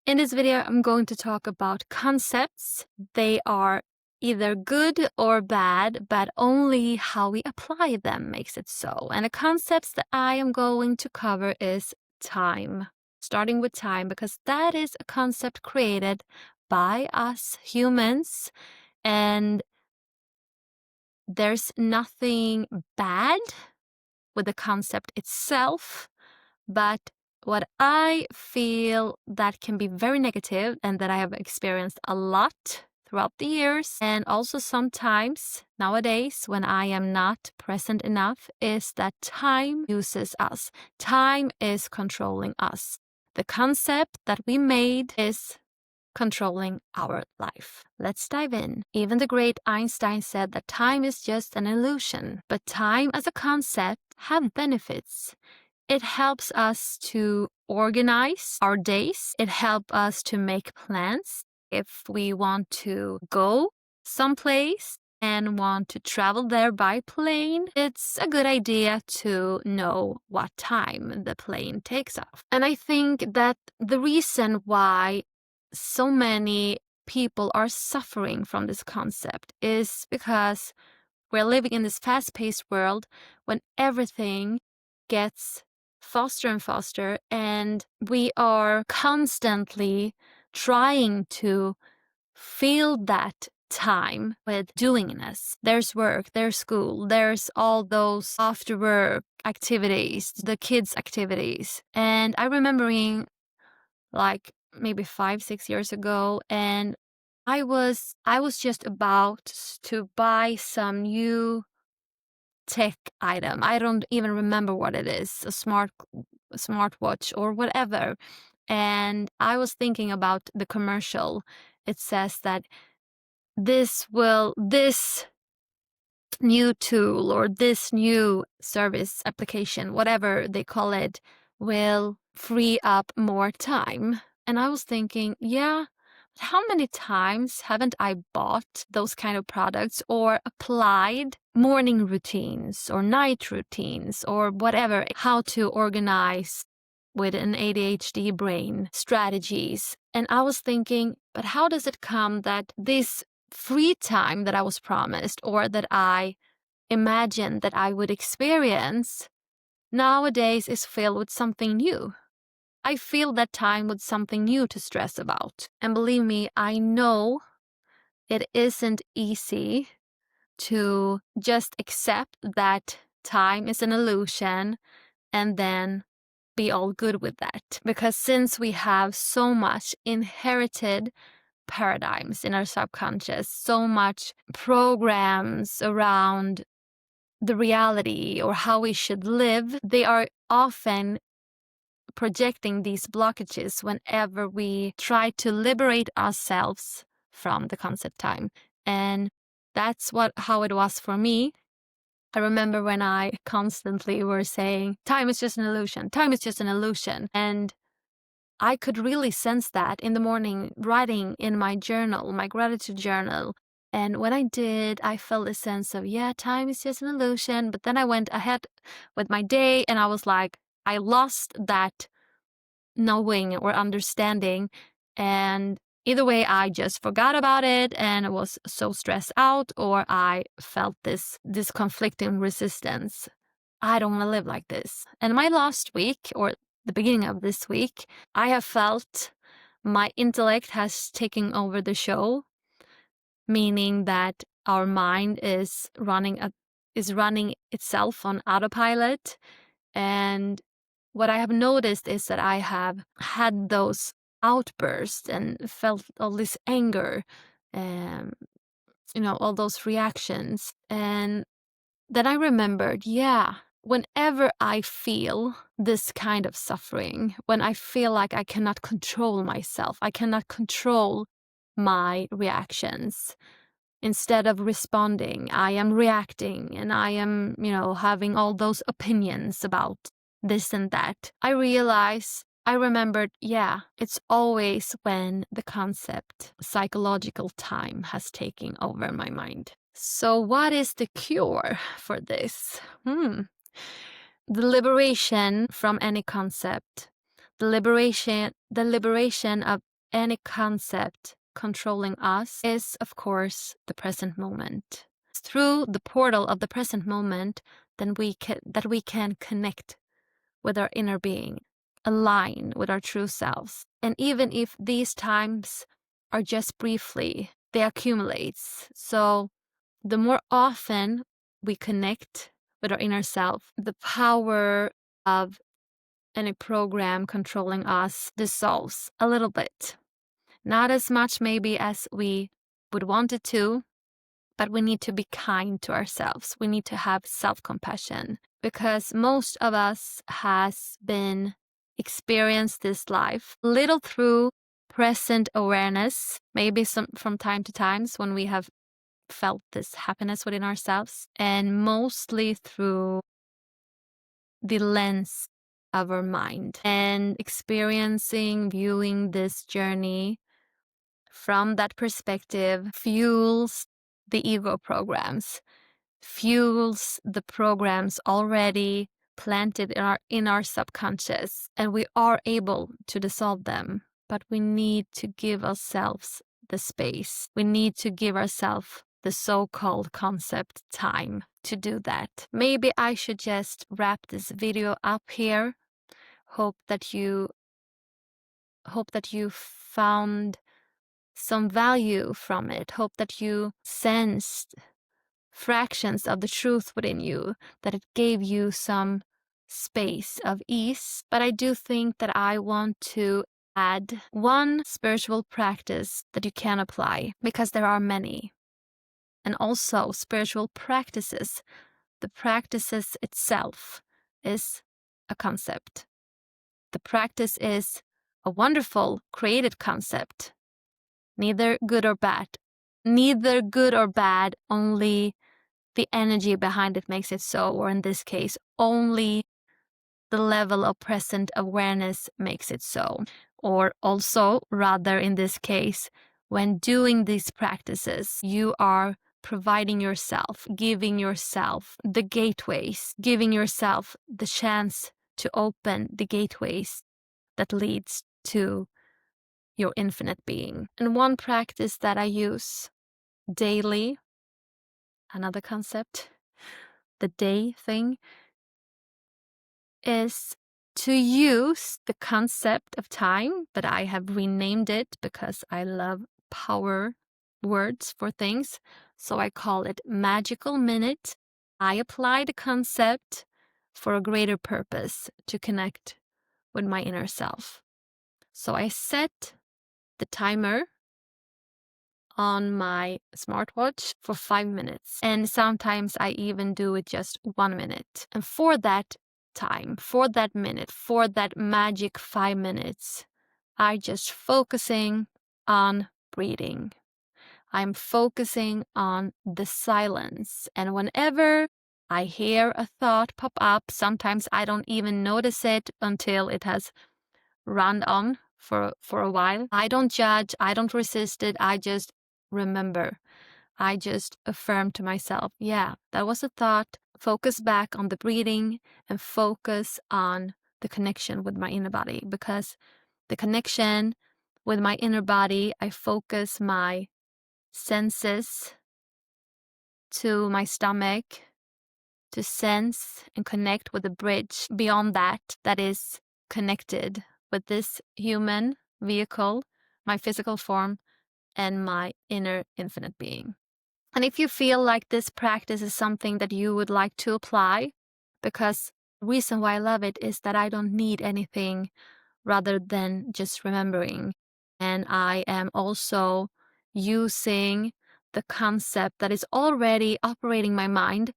In this video, I'm going to talk about concepts. They are either good or bad, but only how we apply them makes it so. And the concepts that I am going to cover is time, starting with time, because that is a concept created by us humans, and there's nothing bad with the concept itself, but what I feel that can be very negative and that I have experienced a lot throughout the years, and also sometimes nowadays when I am not present enough, is that time uses us. Time is controlling us. The concept that we made is controlling our life. Let's dive in. Even the great Einstein said that time is just an illusion, but time as a concept have benefits. It helps us to organize our days. It helps us to make plans. If we want to go someplace and want to travel there by plane, it's a good idea to know what time the plane takes off. And I think that the reason why so many people are suffering from this concept is because we're living in this fast-paced world when everything gets faster and faster, and we are constantly trying to fill that time with doingness. There's work, there's school, there's all those after work activities, the kids' activities. And I remembering like maybe 5-6 years ago, and I was just about to buy some new tech item. I don't even remember what it is, a smartwatch or whatever. And I was thinking about the commercial. It says that this new tool or this new service application, whatever they call it, will free up more time. And I was thinking, yeah, how many times haven't I bought those kind of products or applied morning routines or night routines or whatever, how to organize with an ADHD brain strategies. And I was thinking, but how does it come that this free time that I was promised or that I imagined that I would experience nowadays is filled with something new? I feel that time with something new to stress about. And believe me, I know it isn't easy to just accept that time is an illusion and then be all good with that. Because since we have so much inherited paradigms in our subconscious, so much programs around the reality or how we should live, they are often projecting these blockages whenever we try to liberate ourselves from the concept time. And that's how it was for me. I remember when I constantly were saying, time is just an illusion, time is just an illusion. And I could really sense that in the morning, writing in my journal, my gratitude journal. And when I did, I felt a sense of, yeah, time is just an illusion. But then I went ahead with my day and I was like, I lost that knowing or understanding. And either way, I just forgot about it and I was so stressed out, or I felt this conflicting resistance. I don't want to live like this. And my last week, or the beginning of this week, I have felt my intellect has taken over the show, meaning that our mind is running itself on autopilot. And what I have noticed is that I have had those outbursts and felt all this anger, um, all those reactions. And then I remembered, yeah, whenever I feel this kind of suffering, when I feel like I cannot control myself, I cannot control my reactions. Instead of responding, I am reacting and I am, having all those opinions about this and that. I remembered, yeah, it's always when the concept psychological time has taken over my mind. So what is the cure for this? The liberation from any concept, the liberation of any concept controlling us is, of course, the present moment. It's through the portal of the present moment that we can connect with our inner being, align with our true selves. And even if these times are just briefly, they accumulate. So the more often we connect with our inner self, the power of any program controlling us dissolves a little bit. Not as much maybe as we would want it to, but we need to be kind to ourselves. We need to have self-compassion, because most of us has been experienced this life little through present awareness, maybe some from time to times when we have felt this happiness within ourselves, and mostly through the lens of our mind, and experiencing, viewing this journey from that perspective fuels the ego programs, fuels the programs already planted in our subconscious, and we are able to dissolve them. But we need to give ourselves the space. We need to give ourselves the so-called concept time to do that. Maybe I should just wrap this video up here. Hope that you found some value from it. Hope that you sensed fractions of the truth within you, that it gave you some space of ease. But I do think that I want to add one spiritual practice that you can apply, because there are many. And also spiritual practices. The practices itself is a concept. The practice is a wonderful created concept. Neither good or bad. Neither good or bad, only the energy behind it makes it so, or in this case, only the level of present awareness makes it so. Or also, rather in this case, when doing these practices, you are providing yourself, giving yourself the gateways, giving yourself the chance to open the gateways that leads to your infinite being. And one practice that I use daily, another concept, the day thing, is to use the concept of time, but I have renamed it because I love power words for things. So I call it magical minute. I apply the concept for a greater purpose, to connect with my inner self. So I set the timer on my smartwatch for 5 minutes. And sometimes I even do it just 1 minute. And for that time, for that minute, for that magic 5 minutes, I just focusing on breathing. I'm focusing on the silence. And whenever I hear a thought pop up, sometimes I don't even notice it until it has run on for a while. I don't judge, I don't resist it, I just remember. I just affirm to myself, yeah, that was a thought. Focus back on the breathing and focus on the connection with my inner body, because the connection with my inner body, I focus my senses to my stomach to sense and connect with the bridge beyond that is connected with this human vehicle, my physical form, and my inner infinite being. And if you feel like this practice is something that you would like to apply, because the reason why I love it is that I don't need anything rather than just remembering. And I am also using the concept that is already operating my mind,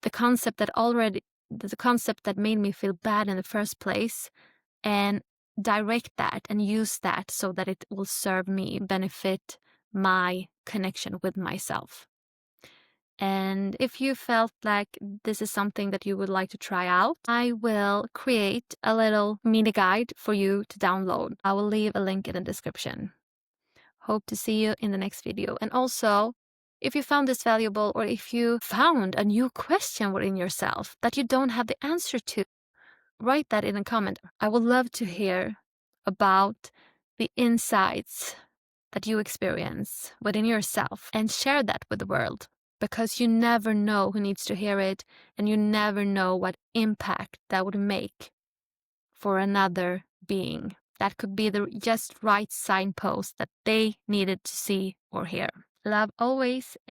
the concept that made me feel bad in the first place, and direct that and use that so that it will serve me, benefit my connection with myself. And if you felt like this is something that you would like to try out, I will create a little mini guide for you to download. I will leave a link in the description. Hope to see you in the next video. And also, if you found this valuable, or if you found a new question within yourself that you don't have the answer to, write that in a comment. I would love to hear about the insights that you experience within yourself and share that with the world, because you never know who needs to hear it, and you never know what impact that would make for another being. That could be the just right signpost that they needed to see or hear. Love always.